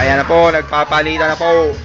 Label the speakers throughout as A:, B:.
A: Ayan na po, nagpapalitan na po.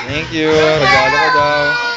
A: Thank you. Regalo ko daw.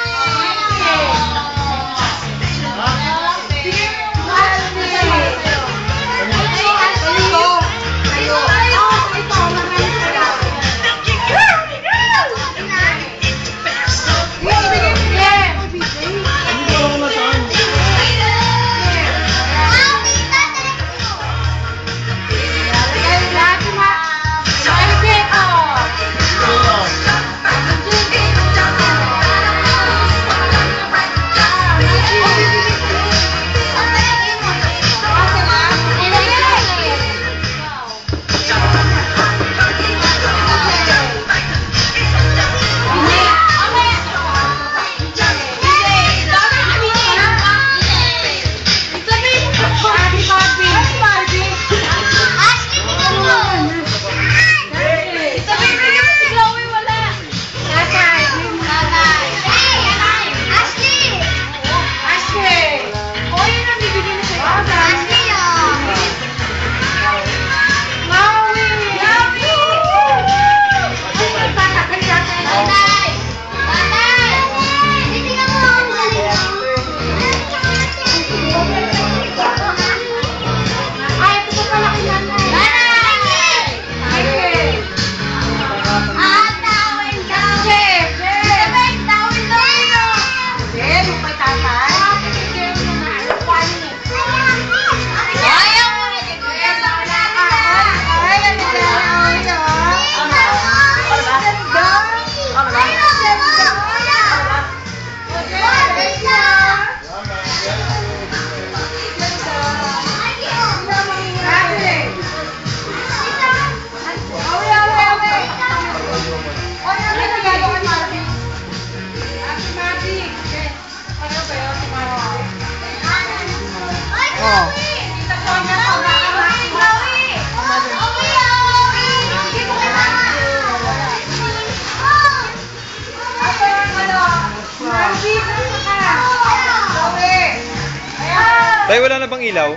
A: Tay, wala na bang ilaw?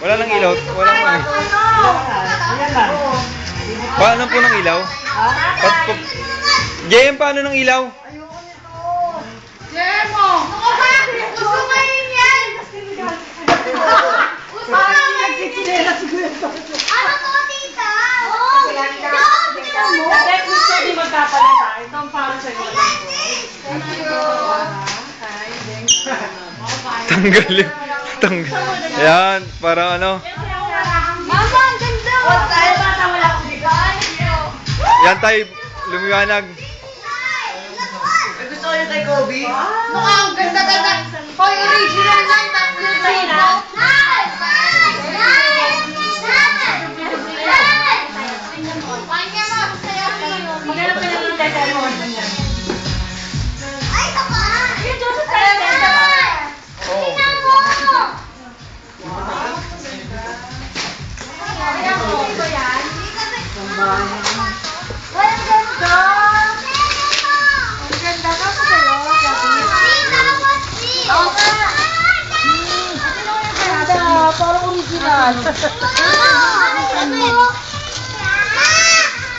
A: Wala nang ilaw? Wala nang paano po ng ilaw? JM, paano ng ilaw?
B: JM mo! Gusto ngayon yan! Parang nagsisinela siguro. Ano to, tita? Oo!
C: Gusto di magkapalita. Ito ang para sa'yo.
B: Thank you!
A: Tanggal yun. Tanggal. Yan, parang ano.
B: Mama, ang ganda!
A: Yan tayo, lumiwanag.
C: Gusto ko yung kay Kobe?
B: Mukhang ganda-ganda! Hoy, original lang! Tatlo sino!
C: Maghanap ka ng dadalawin mo niya.
B: Ay, tama!
C: Yung Joseph Taylor.
B: Tingnan mo! Tingnan mo! Ito yan? Ay, ang ganda! Ang ganda ka sa sa'yo, Gabi. Oo nga!
C: Parang original.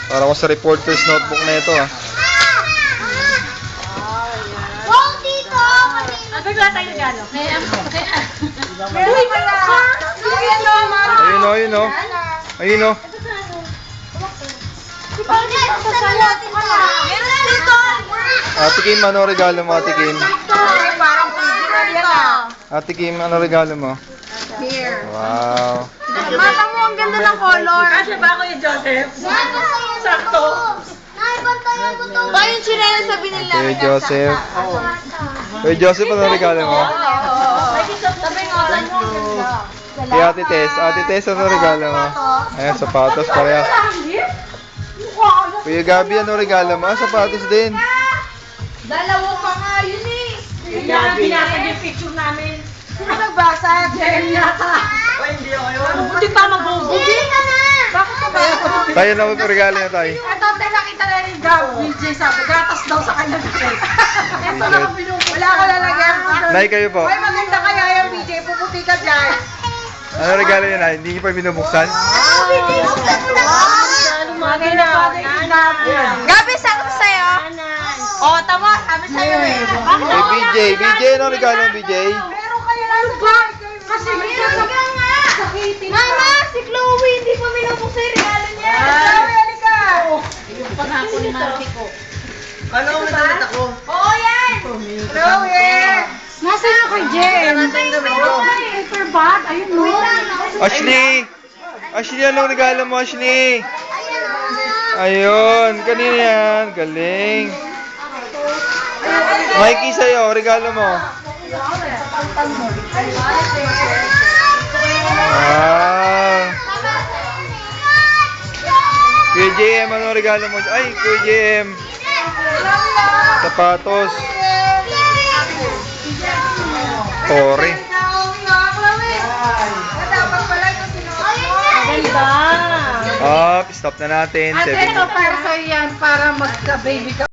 A: Para ko sa reporter's notebook na ito, ah.
B: Wow, dito!
C: wala tayong regalo.
B: Uy, wala. Ayan o, Mara.
A: Ayun o, ayun o. Ayun o.
B: Meron dito.
A: Ate Kim, ano regalo mo, Ate Kim?
B: Parang original yan ah.
A: Ate Kim, ano regalo mo?
B: Here.
A: Wow.
B: Mata mo, ang ganda ng color.
C: Kasi ba ako yung Joseph? Sakto.
B: Ba yung chinela sa binil
A: Kuya
B: namin?
A: Joseph. Kuya Joseph, ano regalo mo?
B: Sabi nga, ang ganda.
A: Kay Ate Tess. Ate Tess, ano regalo mo? Ayan, sapatos parehas. Kuya Gabi, ano regalo mo? Ah, sapatos din.
B: Dalawa pa nga yun eh.
C: Kaya binasag yung picture namin.
B: Sino nagbasa?
C: Jerry yata.
D: Hindi ako yun.
C: Buti pa mabubugi.
B: Bakit ka ba?
A: Tayo na magregalo niya tayo.
C: Ito, nakita na rin Gab. BJ sabi, gatas daw sa kanya. Ito na ako pinuputi.
B: Wala ka lalagyan.
A: Nay, kayo po.
B: Ay, maganda kaya yung BJ. Puputi ka dyan.
A: Ano regalo niya, Nay? Hindi niyo pa binubuksan?
C: Maganda pa rin.
B: Gabi, saan ko sa'yo? Oh, tama. Sabi sa'yo eh.
A: Kay BJ. BJ, ano regalo mo, BJ?
B: Meron kaya ano ba? Kasi meron ka nga. Mama, si Chloe, hindi pa binubuksan yung regalo niya. Chloe, halika.
C: Yung pangako ni Marco.
D: Ano ang nagalit ako?
B: Oo, yan. Chloe.
C: Nasaan yung kay Jen? Paper bag? Ayun mo.
A: Ashley! Ashley, anong regalo mo, Ashley? Ayun, kanina yan. Galing. Mikey, sa'yo, regalo mo. Ah. Kuya JM, anong regalo mo? Ay, Kuya JM. Sapatos. Ore.
B: Dapat pala ito sinuot mo.
C: Ganda.
A: Up, stop na natin.
C: Ate,
A: 7
C: ito para sa'yo yan, para magka-baby ka